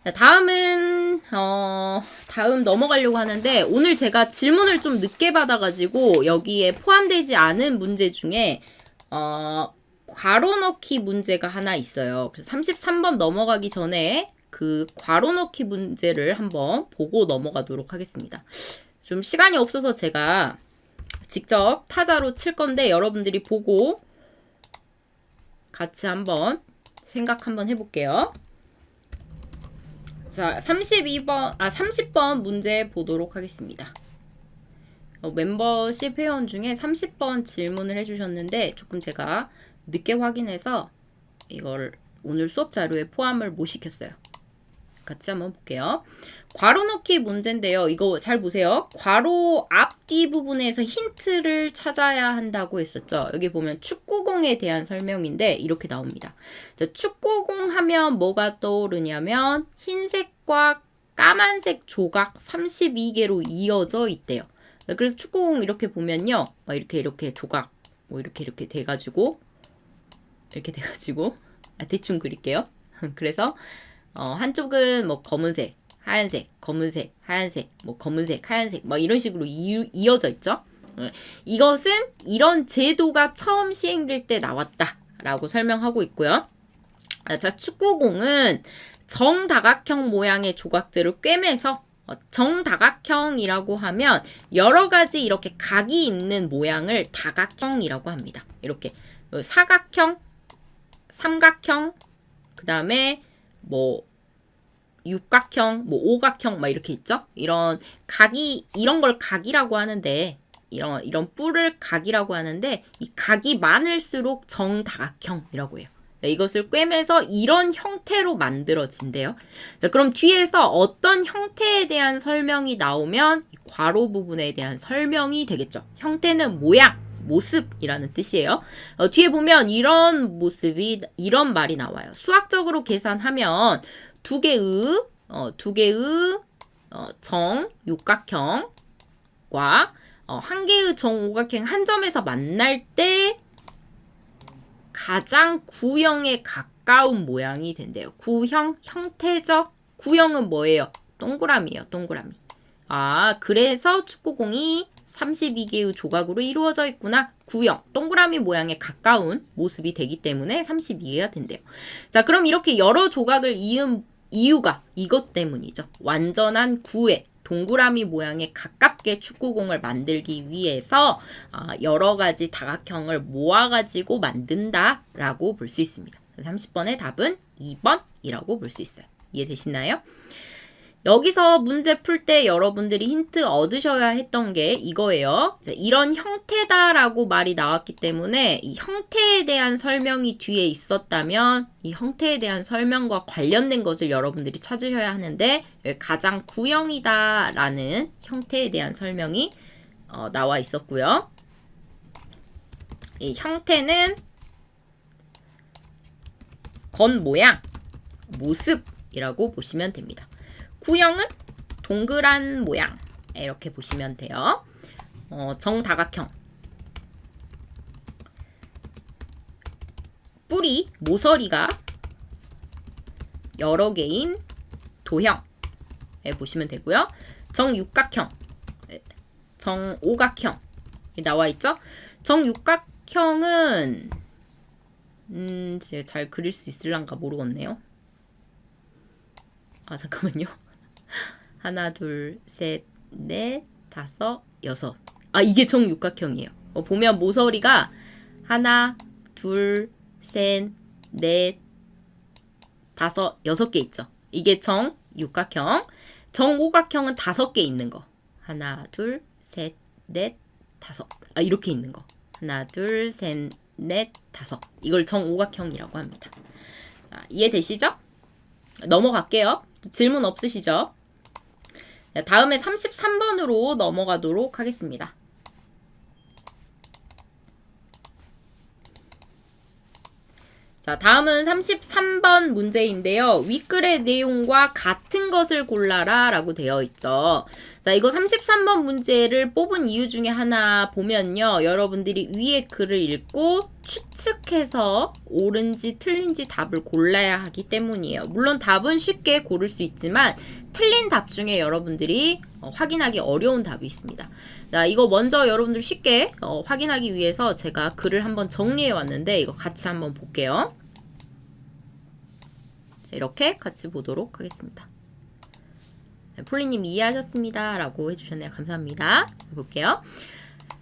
자, 다음 넘어가려고 하는데, 오늘 제가 질문을 좀 늦게 받아가지고, 여기에 포함되지 않은 문제 중에, 괄호 넣기 문제가 하나 있어요. 그래서 33번 넘어가기 전에 그 괄호 넣기 문제를 한번 보고 넘어가도록 하겠습니다. 좀 시간이 없어서 제가 직접 타자로 칠 건데, 여러분들이 보고 같이 한번 생각 한번 해볼게요. 자, 30번 문제 보도록 하겠습니다. 멤버십 회원 중에 30번 질문을 해주셨는데 조금 제가 늦게 확인해서 이걸 오늘 수업 자료에 포함을 못 시켰어요. 같이 한번 볼게요. 괄호 넣기 문제인데요. 이거 잘 보세요. 괄호 앞뒤 부분에서 힌트를 찾아야 한다고 했었죠. 여기 보면 축구공에 대한 설명인데 이렇게 나옵니다. 자, 축구공 하면 뭐가 떠오르냐면 흰색과 까만색 조각 32개로 이어져 있대요. 그래서 축구공 이렇게 보면요. 이렇게 조각 이렇게 돼가지고 대충 그릴게요. 그래서 한쪽은 뭐 검은색, 하얀색, 검은색, 하얀색, 뭐 검은색, 하얀색, 뭐 이런 식으로 이어져 있죠. 이것은 이런 제도가 처음 시행될 때 나왔다라고 설명하고 있고요. 자, 축구공은 정다각형 모양의 조각들을 꿰매서 정다각형이라고 하면 여러 가지 이렇게 각이 있는 모양을 다각형이라고 합니다. 이렇게 사각형, 삼각형, 그 다음에 뭐 육각형, 뭐 오각형 막 이렇게 있죠. 이런 걸 각이라고 하는데 이런 뿔을 각이라고 하는데 이 각이 많을수록 정다각형이라고 해요. 이것을 꿰매서 이런 형태로 만들어진대요. 자, 그럼 뒤에서 어떤 형태에 대한 설명이 나오면 이 괄호 부분에 대한 설명이 되겠죠. 형태는 모양, 모습이라는 뜻이에요. 뒤에 보면 이런 말이 나와요. 수학적으로 계산하면 두 개의 정육각형과 한 개의 정오각형 한 점에서 만날 때 가장 구형에 가까운 모양이 된대요. 구형, 형태죠? 구형은 뭐예요? 동그라미예요, 동그라미. 그래서 축구공이 32개의 조각으로 이루어져 있구나. 구형, 동그라미 모양에 가까운 모습이 되기 때문에 32개가 된대요. 자, 그럼 이렇게 여러 조각을 이은 이유가 이것 때문이죠. 완전한 구에 동그라미 모양에 가깝게 축구공을 만들기 위해서 여러 가지 다각형을 모아가지고 만든다라고 볼 수 있습니다. 30번의 답은 2번이라고 볼 수 있어요. 이해되시나요? 여기서 문제 풀 때 여러분들이 힌트 얻으셔야 했던 게 이거예요. 이런 형태다라고 말이 나왔기 때문에 이 형태에 대한 설명이 뒤에 있었다면 이 형태에 대한 설명과 관련된 것을 여러분들이 찾으셔야 하는데 가장 구형이다라는 형태에 대한 설명이 나와 있었고요. 이 형태는 겉모양, 모습이라고 보시면 됩니다. 구형은 동그란 모양 이렇게 보시면 돼요. 정다각형 뿌리, 모서리가 여러 개인 도형 보시면 되고요. 정육각형, 정오각형 나와 있죠. 정육각형은 제가 잘 그릴 수 있을란가 모르겠네요. 잠깐만요. 하나, 둘, 셋, 넷, 다섯, 여섯. 이게 정육각형이에요. 보면 모서리가 하나, 둘, 셋, 넷, 다섯, 여섯 개 있죠. 이게 정육각형. 정오각형은 5개 있는 거. 하나, 둘, 셋, 넷, 다섯. 이렇게 있는 거. 하나, 둘, 셋, 넷, 다섯. 이걸 정오각형이라고 합니다. 이해되시죠? 넘어갈게요. 질문 없으시죠? 다음에 33번으로 넘어가도록 하겠습니다. 자, 자, 다음은 33번 문제인데요. 윗글의 내용과 같은 것을 골라라 라고 되어 있죠. 자, 이거 33번 문제를 뽑은 이유 중에 하나 보면요. 여러분들이 위에 글을 읽고 추측해서 옳은지 틀린지 답을 골라야 하기 때문이에요. 물론 답은 쉽게 고를 수 있지만 틀린 답 중에 여러분들이 확인하기 어려운 답이 있습니다. 자, 이거 먼저 여러분들 쉽게 확인하기 위해서 제가 글을 한번 정리해 왔는데 이거 같이 한번 볼게요. 이렇게 같이 보도록 하겠습니다. 네, 폴리님 이해하셨습니다 라고 해주셨네요. 감사합니다. 볼게요.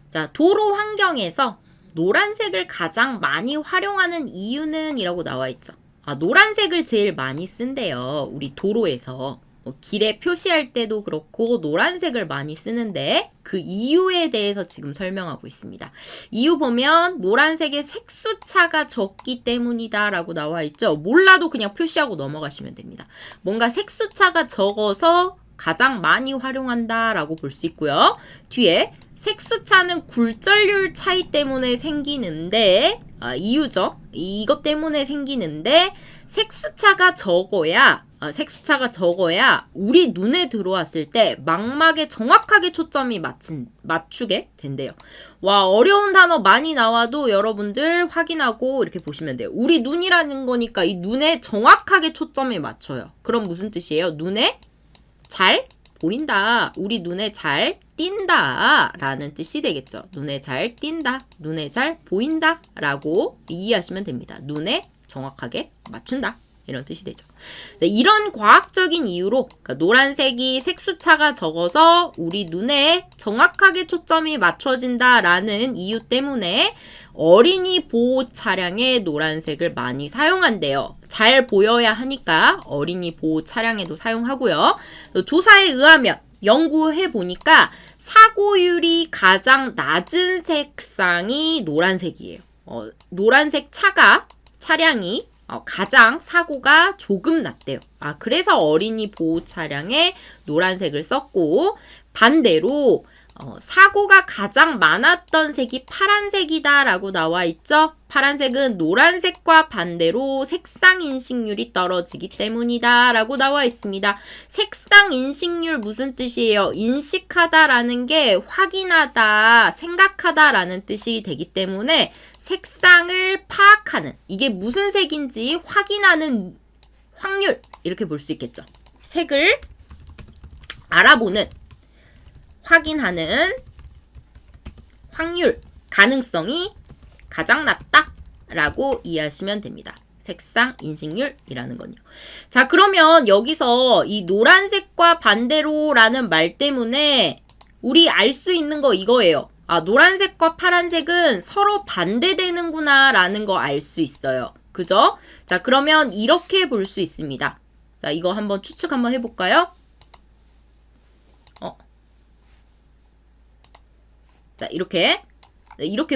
자, 도로 환경에서 노란색을 가장 많이 활용하는 이유는 이라고 나와 있죠. 아, 노란색을 제일 많이 쓴대요. 우리 도로에서. 길에 표시할 때도 그렇고 노란색을 많이 쓰는데 그 이유에 대해서 지금 설명하고 있습니다. 이유 보면 노란색의 색수차가 적기 때문이다 라고 나와 있죠. 몰라도 그냥 표시하고 넘어가시면 됩니다. 뭔가 색수차가 적어서 가장 많이 활용한다 라고 볼 수 있고요. 뒤에 색수차는 굴절률 차이 때문에 생기는데 이유죠. 이것 때문에 생기는데 색수차가 적어야 우리 눈에 들어왔을 때 망막에 정확하게 초점이 맞추게 된대요. 와, 어려운 단어 많이 나와도 여러분들 확인하고 이렇게 보시면 돼요. 우리 눈이라는 거니까 이 눈에 정확하게 초점이 맞춰요. 그럼 무슨 뜻이에요? 눈에 잘 보인다. 우리 눈에 잘 띈다 라는 뜻이 되겠죠. 눈에 잘 띈다. 눈에 잘 보인다 라고 이해하시면 됩니다. 눈에 정확하게 맞춘다. 이런 뜻이 되죠. 네, 이런 과학적인 이유로 그러니까 노란색이 색수차가 적어서 우리 눈에 정확하게 초점이 맞춰진다라는 이유 때문에 어린이 보호 차량에 노란색을 많이 사용한대요. 잘 보여야 하니까 어린이 보호 차량에도 사용하고요. 조사에 의하면 연구해 보니까 사고율이 가장 낮은 색상이 노란색이에요. 노란색 차량이 가장 사고가 조금 낮대요. 그래서 어린이 보호 차량에 노란색을 썼고 반대로 사고가 가장 많았던 색이 파란색이다 라고 나와 있죠. 파란색은 노란색과 반대로 색상 인식률이 떨어지기 때문이다 라고 나와 있습니다. 색상 인식률 무슨 뜻이에요? 인식하다 라는 게 확인하다, 생각하다 라는 뜻이 되기 때문에 색상을 파악하는, 이게 무슨 색인지 확인하는 확률, 이렇게 볼 수 있겠죠. 색을 알아보는, 확인하는 확률, 가능성이 가장 낮다라고 이해하시면 됩니다. 색상 인식률이라는 건요. 자, 그러면 여기서 이 노란색과 반대로라는 말 때문에 우리 알 수 있는 거 이거예요. 노란색과 파란색은 서로 반대되는구나 라는 거 알 수 있어요. 그죠? 자, 그러면 이렇게 볼 수 있습니다. 자, 이거 한번 추측 한번 해볼까요? 자, 이렇게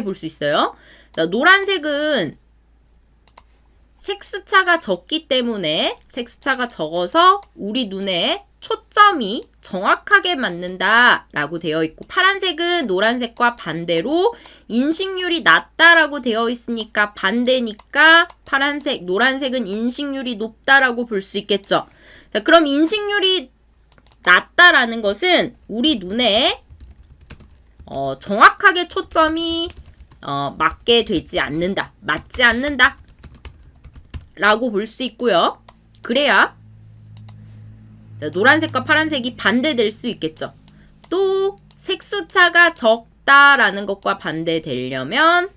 볼 수 있어요. 자, 노란색은 색수차가 적기 때문에 색수차가 적어서 우리 눈에 초점이 정확하게 맞는다라고 되어 있고 파란색은 노란색과 반대로 인식률이 낮다라고 되어 있으니까 반대니까 노란색은 인식률이 높다라고 볼 수 있겠죠. 자, 그럼 인식률이 낮다라는 것은 우리 눈에 정확하게 초점이 맞게 되지 않는다, 맞지 않는다 라고 볼 수 있고요. 그래야 노란색과 파란색이 반대될 수 있겠죠. 또 색수차가 적다라는 것과 반대되려면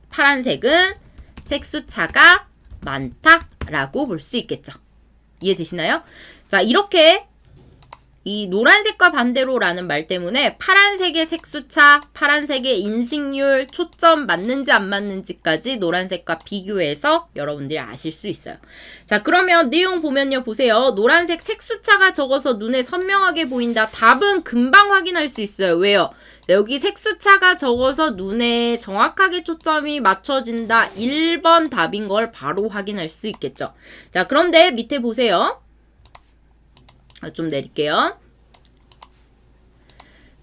파란색은 색수차가 많다라고 볼 수 있겠죠. 이해되시나요? 자, 이렇게 이 노란색과 반대로라는 말 때문에 파란색의 색수차, 파란색의 인식률, 초점 맞는지 안 맞는지까지 노란색과 비교해서 여러분들이 아실 수 있어요. 자, 그러면 내용 보면요. 보세요. 노란색 색수차가 적어서 눈에 선명하게 보인다. 답은 금방 확인할 수 있어요. 왜요? 여기 색수차가 적어서 눈에 정확하게 초점이 맞춰진다. 1번 답인 걸 바로 확인할 수 있겠죠. 자, 그런데 밑에 보세요. 좀 내릴게요.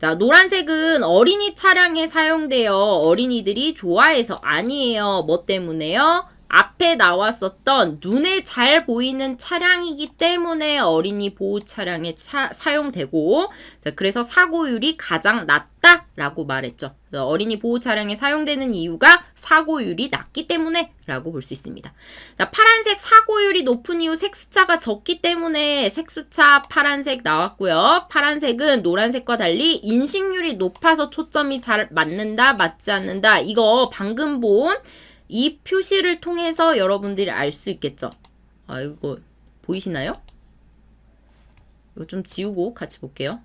자, 노란색은 어린이 차량에 사용돼요. 어린이들이 좋아해서 아니에요. 뭐 때문에요? 앞에 나왔었던 눈에 잘 보이는 차량이기 때문에 어린이 보호 차량에 사용되고, 자, 그래서 사고율이 가장 낮다라고 말했죠. 어린이 보호 차량에 사용되는 이유가 사고율이 낮기 때문에 라고 볼 수 있습니다. 자, 파란색 사고율이 높은 이유 색수차가 적기 때문에 색수차 파란색 나왔고요. 파란색은 노란색과 달리 인식률이 높아서 초점이 잘 맞는다, 맞지 않는다. 이거 방금 본 이 표시를 통해서 여러분들이 알 수 있겠죠. 아, 이거 보이시나요? 이거 좀 지우고 같이 볼게요.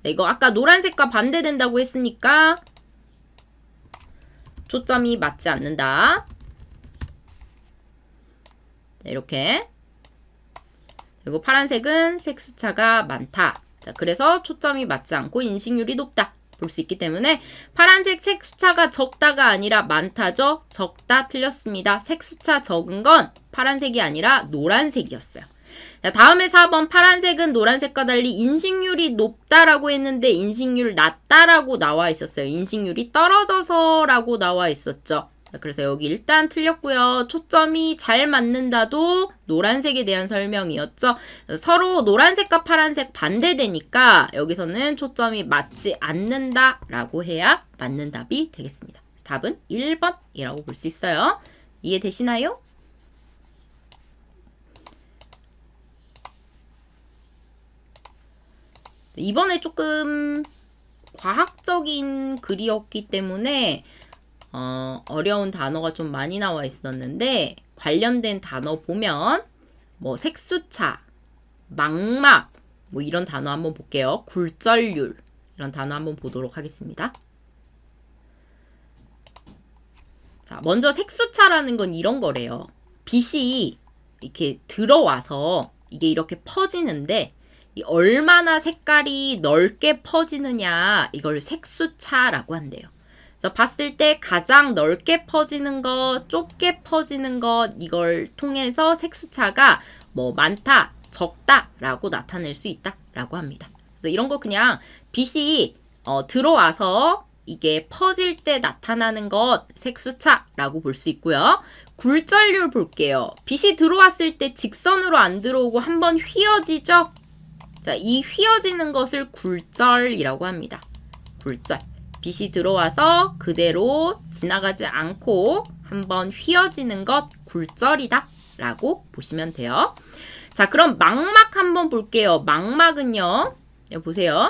네, 이거 아까 노란색과 반대된다고 했으니까 초점이 맞지 않는다. 네, 이렇게. 그리고 파란색은 색수차가 많다. 자, 그래서 초점이 맞지 않고 인식률이 높다. 볼 수 있기 때문에 파란색 색수차가 적다가 아니라 많다죠. 적다 틀렸습니다. 색수차 적은 건 파란색이 아니라 노란색이었어요. 자, 다음에 4번 파란색은 노란색과 달리 인식률이 높다라고 했는데 인식률 낮다라고 나와 있었어요. 인식률이 떨어져서라고 나와 있었죠. 자, 그래서 여기 일단 틀렸고요. 초점이 잘 맞는다도 노란색에 대한 설명이었죠. 서로 노란색과 파란색 반대되니까 여기서는 초점이 맞지 않는다라고 해야 맞는 답이 되겠습니다. 답은 1번이라고 볼 수 있어요. 이해되시나요? 이번에 조금 과학적인 글이었기 때문에 어려운 단어가 좀 많이 나와 있었는데 관련된 단어 보면 뭐 색수차, 망막 뭐 이런 단어 한번 볼게요. 굴절률 이런 단어 한번 보도록 하겠습니다. 자, 먼저 색수차라는 건 이런 거래요. 빛이 이렇게 들어와서 이게 이렇게 퍼지는데 얼마나 색깔이 넓게 퍼지느냐 이걸 색수차라고 한대요. 그래서 봤을 때 가장 넓게 퍼지는 것, 좁게 퍼지는 것 이걸 통해서 색수차가 뭐 많다, 적다 라고 나타낼 수 있다 라고 합니다. 그래서 이런 거 그냥 빛이 들어와서 이게 퍼질 때 나타나는 것 색수차라고 볼 수 있고요. 굴절률 볼게요. 빛이 들어왔을 때 직선으로 안 들어오고 한번 휘어지죠? 자, 이 휘어지는 것을 굴절이라고 합니다. 굴절. 빛이 들어와서 그대로 지나가지 않고 한번 휘어지는 것 굴절이다 라고 보시면 돼요. 자, 그럼 망막 한번 볼게요. 망막은요. 여기 보세요.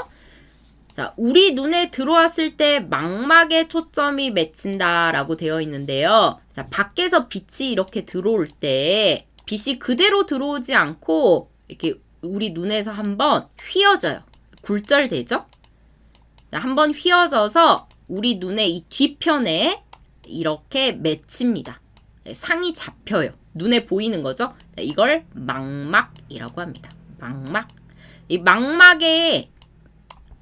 자, 우리 눈에 들어왔을 때 망막에 초점이 맺힌다 라고 되어 있는데요. 자, 밖에서 빛이 이렇게 들어올 때 빛이 그대로 들어오지 않고 이렇게 우리 눈에서 한번 휘어져요. 굴절되죠? 한번 휘어져서 우리 눈의 이 뒤편에 이렇게 맺힙니다. 상이 잡혀요. 눈에 보이는 거죠? 이걸 망막이라고 합니다. 망막. 이 망막에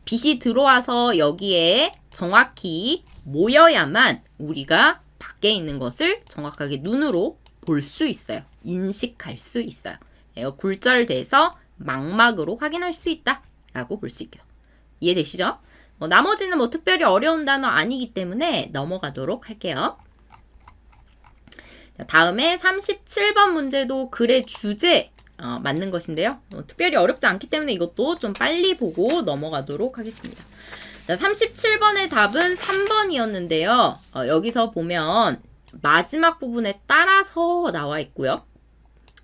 빛이 들어와서 여기에 정확히 모여야만 우리가 밖에 있는 것을 정확하게 눈으로 볼 수 있어요. 인식할 수 있어요. 굴절돼서 망막으로 확인할 수 있다라고 볼 수 있겠죠. 이해되시죠? 나머지는 뭐 특별히 어려운 단어 아니기 때문에 넘어가도록 할게요. 자, 다음에 37번 문제도 글의 주제 맞는 것인데요. 특별히 어렵지 않기 때문에 이것도 좀 빨리 보고 넘어가도록 하겠습니다. 자, 37번의 답은 3번이었는데요. 여기서 보면 마지막 부분에 따라서 나와 있고요.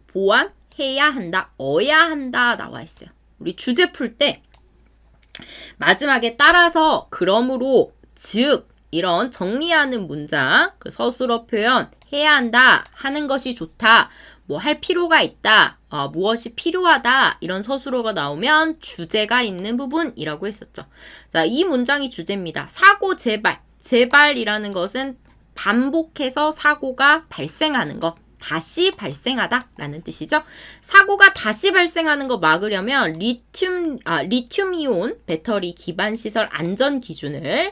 보완해야 한다, 어야 한다 나와 있어요. 우리 주제 풀 때 마지막에 따라서, 그러므로, 즉 이런 정리하는 문장, 그 서술어 표현, 해야 한다, 하는 것이 좋다, 뭐 할 필요가 있다, 무엇이 필요하다 이런 서술어가 나오면 주제가 있는 부분이라고 했었죠. 자, 이 문장이 주제입니다. 사고 재발, 재발이라는 것은 반복해서 사고가 발생하는 것, 다시 발생하다 라는 뜻이죠. 사고가 다시 발생하는 거 막으려면 리튬이온 배터리 기반 시설 안전 기준을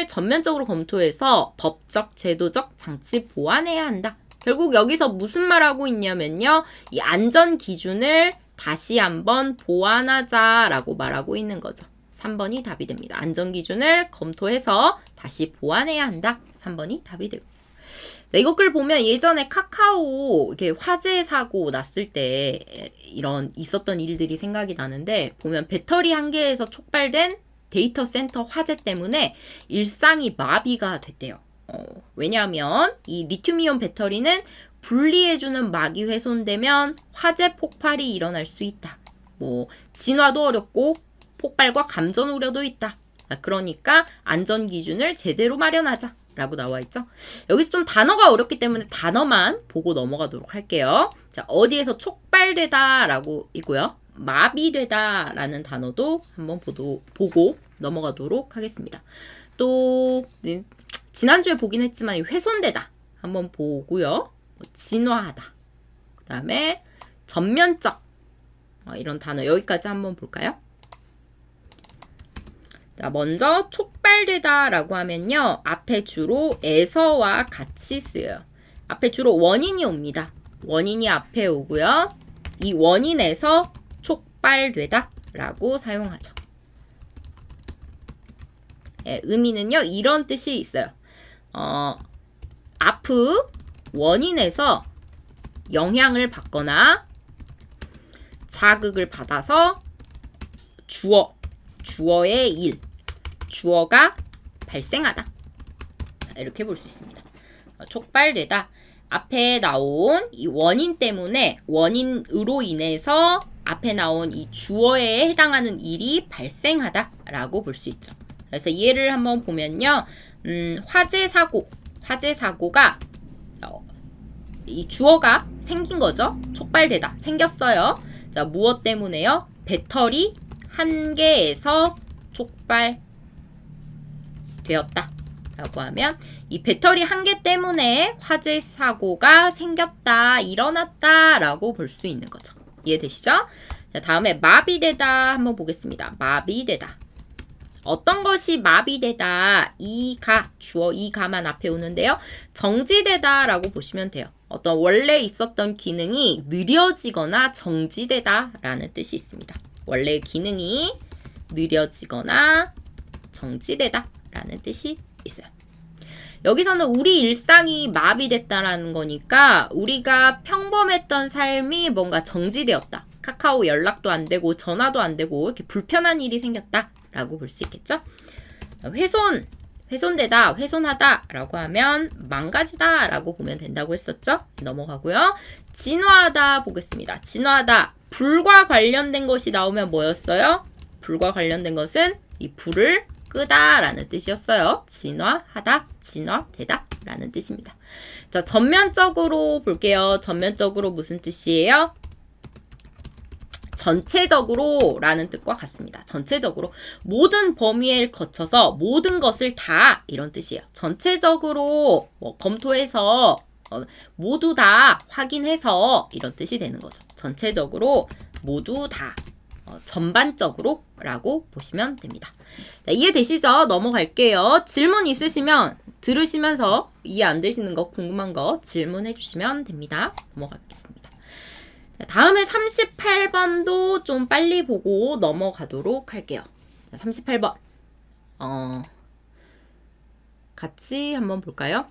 전면적으로 검토해서 법적, 제도적 장치 보완해야 한다. 결국 여기서 무슨 말하고 있냐면요. 이 안전 기준을 다시 한번 보완하자라고 말하고 있는 거죠. 3번이 답이 됩니다. 안전기준을 검토해서 다시 보완해야 한다. 3번이 답이 되고. 네, 이것글 보면 예전에 카카오 이렇게 화재 사고 났을 때 이런 있었던 일들이 생각이 나는데 보면 배터리 한 개에서 촉발된 데이터 센터 화재 때문에 일상이 마비가 됐대요. 왜냐하면 이 리튬이온 배터리는 분리해주는 막이 훼손되면 화재 폭발이 일어날 수 있다. 뭐 진화도 어렵고 폭발과 감전 우려도 있다. 그러니까 안전 기준을 제대로 마련하자 라고 나와 있죠. 여기서 좀 단어가 어렵기 때문에 단어만 보고 넘어가도록 할게요. 자, 어디에서 촉발되다 라고 있고요. 마비되다 라는 단어도 한번 보고 넘어가도록 하겠습니다. 또 지난주에 보긴 했지만 훼손되다 한번 보고요. 진화하다. 그 다음에 전면적 이런 단어 여기까지 한번 볼까요? 자, 먼저 촉발되다 라고 하면요. 앞에 주로 에서와 같이 쓰여요. 앞에 주로 원인이 옵니다. 원인이 앞에 오고요. 이 원인에서 촉발되다 라고 사용하죠. 예, 의미는요. 이런 뜻이 있어요. 앞의 원인에서 영향을 받거나 자극을 받아서 주어의 일, 주어가 발생하다. 이렇게 볼 수 있습니다. 촉발되다. 앞에 나온 이 원인 때문에 원인으로 인해서 앞에 나온 이 주어에 해당하는 일이 발생하다 라고 볼 수 있죠. 그래서 예를 한번 보면요. 화재 사고가 이 주어가 생긴 거죠. 촉발되다. 생겼어요. 자, 무엇 때문에요? 배터리 한 개에서 촉발되었다 라고 하면 이 배터리 한 개 때문에 화재 사고가 생겼다, 일어났다 라고 볼 수 있는 거죠. 이해되시죠? 자, 다음에 마비되다 한번 보겠습니다. 마비되다. 어떤 것이 마비되다, 주어 이가만 앞에 오는데요. 정지되다 라고 보시면 돼요. 어떤 원래 있었던 기능이 느려지거나 정지되다 라는 뜻이 있습니다. 원래 기능이 느려지거나 정지되다 라는 뜻이 있어요. 여기서는 우리 일상이 마비됐다라는 거니까 우리가 평범했던 삶이 뭔가 정지되었다. 카카오 연락도 안 되고 전화도 안 되고 이렇게 불편한 일이 생겼다 라고 볼 수 있겠죠. 훼손되다, 훼손하다 라고 하면 망가지다 라고 보면 된다고 했었죠. 넘어가고요. 진화하다 보겠습니다. 진화하다. 불과 관련된 것이 나오면 뭐였어요? 불과 관련된 것은 이 불을 끄다 라는 뜻이었어요. 진화하다, 진화되다 라는 뜻입니다. 자, 전면적으로 볼게요. 전면적으로 무슨 뜻이에요? 전체적으로 라는 뜻과 같습니다. 전체적으로 모든 범위에 거쳐서 모든 것을 다 이런 뜻이에요. 전체적으로 검토해서 모두 다 확인해서 이런 뜻이 되는 거죠. 전체적으로 모두 다 전반적으로 라고 보시면 됩니다. 자, 이해되시죠? 넘어갈게요. 질문 있으시면 들으시면서 이해 안 되시는 거 궁금한 거 질문해 주시면 됩니다. 넘어가겠습니다. 다음에 38번도 좀 빨리 보고 넘어가도록 할게요. 38번. 같이 한번 볼까요?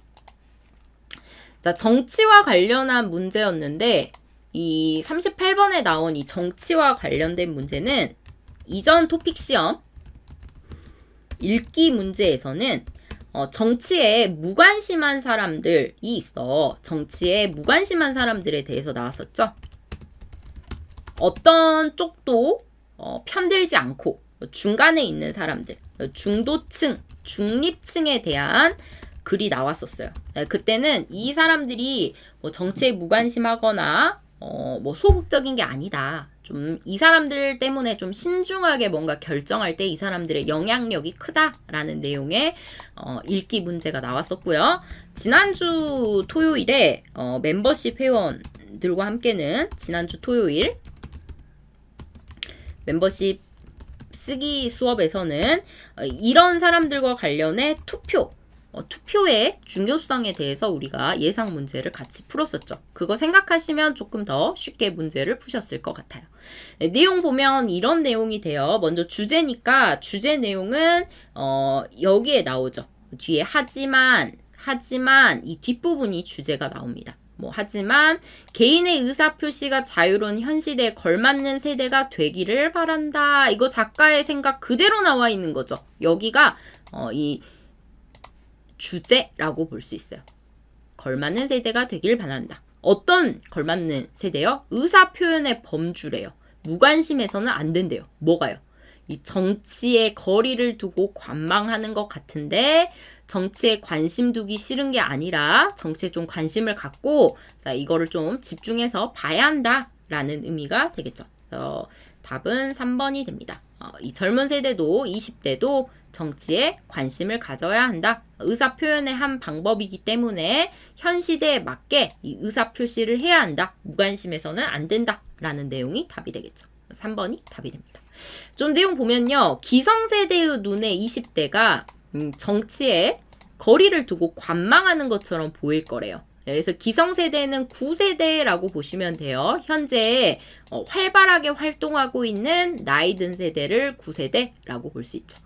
자, 정치와 관련한 문제였는데, 이 38번에 나온 이 정치와 관련된 문제는 이전 토픽 시험 읽기 문제에서는 정치에 무관심한 사람들이 있어. 정치에 무관심한 사람들에 대해서 나왔었죠. 어떤 쪽도 편들지 않고 중간에 있는 사람들, 중도층, 중립층에 대한 글이 나왔었어요. 그때는 이 사람들이 뭐 정치에 무관심하거나 뭐 소극적인 게 아니다. 좀 이 사람들 때문에 좀 신중하게 뭔가 결정할 때 이 사람들의 영향력이 크다라는 내용의 읽기 문제가 나왔었고요. 지난주 토요일에 멤버십 회원들과 함께는 지난주 토요일 멤버십 쓰기 수업에서는 이런 사람들과 관련해 투표 투표의 중요성에 대해서 우리가 예상 문제를 같이 풀었었죠. 그거 생각하시면 조금 더 쉽게 문제를 푸셨을 것 같아요. 네, 내용 보면 이런 내용이 돼요. 먼저 주제니까 주제 내용은 여기에 나오죠. 뒤에 하지만 이 뒷부분이 주제가 나옵니다. 뭐 하지만 개인의 의사표시가 자유로운 현 시대에 걸맞는 세대가 되기를 바란다. 이거 작가의 생각 그대로 나와 있는 거죠. 여기가 이 주제라고 볼 수 있어요. 걸맞는 세대가 되길 바란다. 어떤 걸맞는 세대요? 의사표현의 범주래요. 무관심해서는 안 된대요. 뭐가요? 이 정치에 거리를 두고 관망하는 것 같은데 정치에 관심 두기 싫은 게 아니라 정치에 좀 관심을 갖고 자, 이거를 좀 집중해서 봐야 한다라는 의미가 되겠죠. 답은 3번이 됩니다. 이 젊은 세대도 20대도 정치에 관심을 가져야 한다. 의사표현의 한 방법이기 때문에 현 시대에 맞게 이 의사표시를 해야 한다. 무관심해서는 안 된다. 라는 내용이 답이 되겠죠. 3번이 답이 됩니다. 좀 내용 보면요. 기성세대의 눈에 20대가 정치에 거리를 두고 관망하는 것처럼 보일 거래요. 그래서 기성세대는 9세대라고 보시면 돼요. 현재 활발하게 활동하고 있는 나이 든 세대를 9세대라고 볼 수 있죠.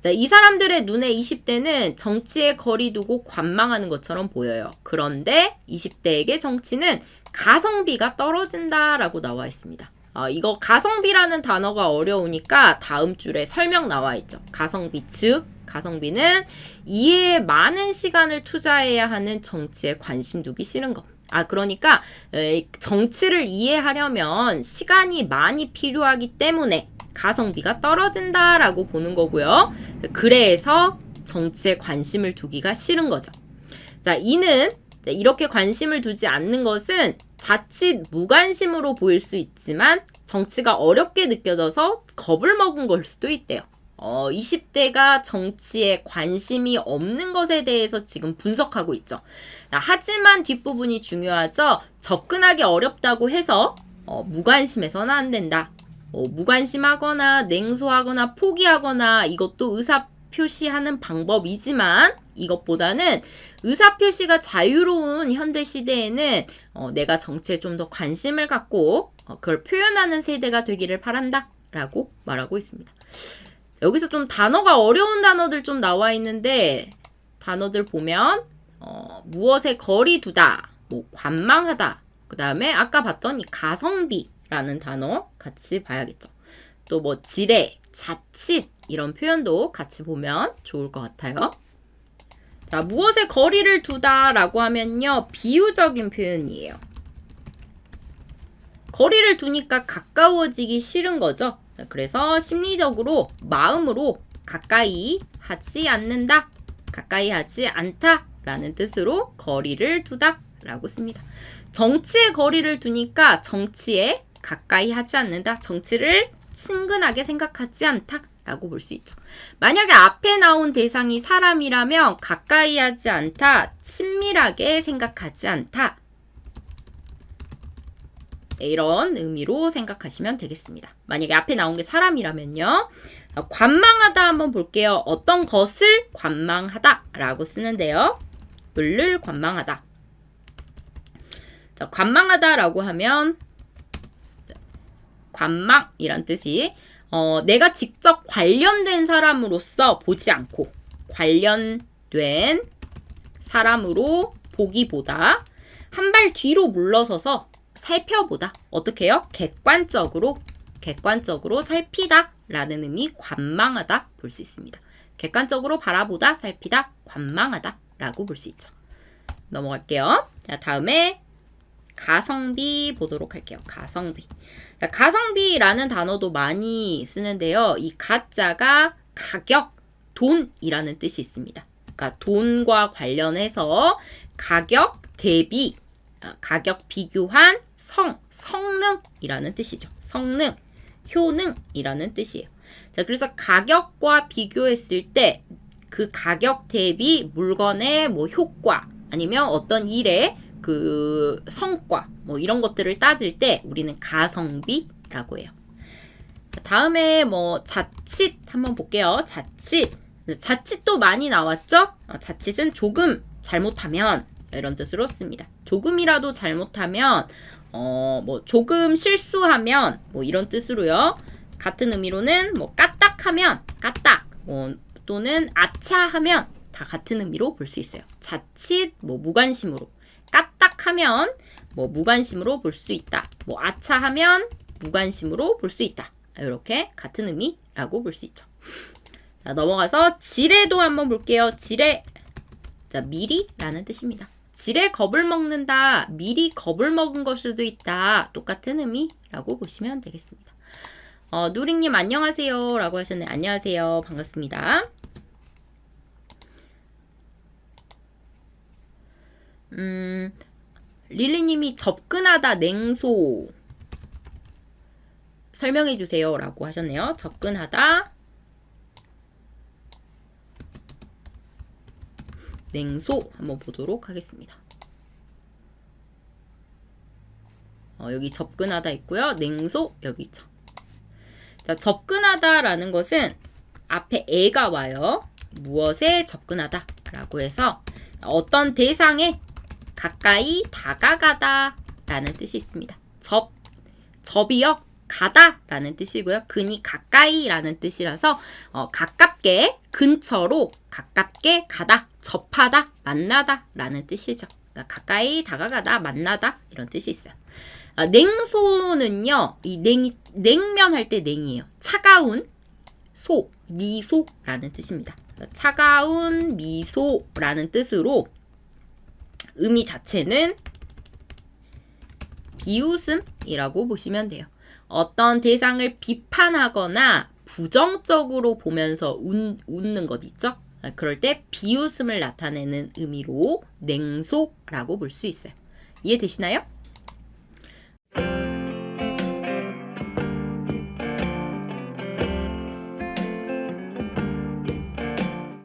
자, 이 사람들의 눈에 20대는 정치에 거리 두고 관망하는 것처럼 보여요. 그런데 20대에게 정치는 가성비가 떨어진다라고 나와 있습니다. 이거 가성비라는 단어가 어려우니까 다음 줄에 설명 나와 있죠. 가성비, 즉 가성비는 이해에 많은 시간을 투자해야 하는 정치에 관심 두기 싫은 것. 그러니까 정치를 이해하려면 시간이 많이 필요하기 때문에 가성비가 떨어진다라고 보는 거고요. 그래서 정치에 관심을 두기가 싫은 거죠. 자, 이는 이렇게 관심을 두지 않는 것은 자칫 무관심으로 보일 수 있지만 정치가 어렵게 느껴져서 겁을 먹은 걸 수도 있대요. 20대가 정치에 관심이 없는 것에 대해서 지금 분석하고 있죠. 하지만 뒷부분이 중요하죠. 접근하기 어렵다고 해서 무관심해서는 안 된다. 무관심하거나 냉소하거나 포기하거나 이것도 의사표시하는 방법이지만 이것보다는 의사표시가 자유로운 현대 시대에는 내가 정치에 좀 더 관심을 갖고 그걸 표현하는 세대가 되기를 바란다 라고 말하고 있습니다. 여기서 좀 단어가 어려운 단어들 좀 나와 있는데 단어들 보면 무엇에 거리 두다, 뭐 관망하다, 그 다음에 아까 봤던 이 가성비라는 단어 같이 봐야겠죠. 또 뭐 지레, 자칫 이런 표현도 같이 보면 좋을 것 같아요. 자, 무엇에 거리를 두다라고 하면요. 비유적인 표현이에요. 거리를 두니까 가까워지기 싫은 거죠. 자, 그래서 심리적으로, 마음으로 가까이 하지 않는다, 가까이 하지 않다 라는 뜻으로 거리를 두다 라고 씁니다. 정치에 거리를 두니까 정치에 가까이 하지 않는다, 정치를 친근하게 생각하지 않다 라고 볼 수 있죠. 만약에 앞에 나온 대상이 사람이라면 가까이 하지 않다, 친밀하게 생각하지 않다 이런 의미로 생각하시면 되겠습니다. 만약에 앞에 나온 게 사람이라면요. 관망하다 한번 볼게요. 어떤 것을 관망하다 라고 쓰는데요. 을을 관망하다. 자, 관망하다 라고 하면 관망이란 뜻이 내가 직접 관련된 사람으로서 보지 않고 관련된 사람으로 보기보다 한 발 뒤로 물러서서 살펴보다. 어떻게 해요? 객관적으로 살피다 라는 의미 관망하다 볼 수 있습니다. 객관적으로 바라보다, 살피다, 관망하다 라고 볼 수 있죠. 넘어갈게요. 자, 다음에 가성비 보도록 할게요. 가성비. 자, 가성비라는 단어도 많이 쓰는데요. 이 가자가 가격, 돈이라는 뜻이 있습니다. 그러니까 돈과 관련해서 가격 대비, 가격 비교한 성능이라는 뜻이죠. 성능, 효능이라는 뜻이에요. 자, 그래서 가격과 비교했을 때 그 가격 대비 물건의 뭐 효과 아니면 어떤 일의 그 성과 뭐 이런 것들을 따질 때 우리는 가성비라고 해요. 자, 다음에 뭐 자칫 한번 볼게요. 자칫. 자칫도 많이 나왔죠? 자칫은 조금 잘못하면 이런 뜻으로 씁니다. 조금이라도 잘못하면 뭐 조금 실수하면 뭐 이런 뜻으로요. 같은 의미로는 뭐 까딱하면 까딱 뭐 또는 아차하면 다 같은 의미로 볼 수 있어요. 자칫 뭐 무관심으로 까딱하면 뭐 무관심으로 볼 수 있다. 뭐 아차하면 무관심으로 볼 수 있다. 이렇게 같은 의미라고 볼 수 있죠. 자, 넘어가서 지레도 한번 볼게요. 지레. 자, 미리라는 뜻입니다. 지레 겁을 먹는다. 미리 겁을 먹은 걸 수도 있다. 똑같은 의미라고 보시면 되겠습니다. 누링님 안녕하세요 라고 하셨네. 안녕하세요. 반갑습니다. 릴리님이 접근하다 냉소 설명해 주세요 라고 하셨네요. 접근하다 냉소 한번 보도록 하겠습니다. 여기 접근하다 있고요. 냉소 여기 있죠. 자, 접근하다라는 것은 앞에 애가 와요. 무엇에 접근하다 라고 해서 어떤 대상에 가까이 다가가다 라는 뜻이 있습니다. 접이요. 가다 라는 뜻이고요. 근이 가까이 라는 뜻이라서 가깝게 근처로 가깝게 가다 접하다 만나다 라는 뜻이죠. 가까이 다가가다 만나다 이런 뜻이 있어요. 냉소는요. 이 냉면 할 때 냉이에요. 차가운 소 미소라는 뜻입니다. 차가운 미소라는 뜻으로 의미 자체는 비웃음이라고 보시면 돼요. 어떤 대상을 비판하거나 부정적으로 보면서 웃는 것 있죠? 그럴 때 비웃음을 나타내는 의미로 냉소라고 볼 수 있어요. 이해되시나요?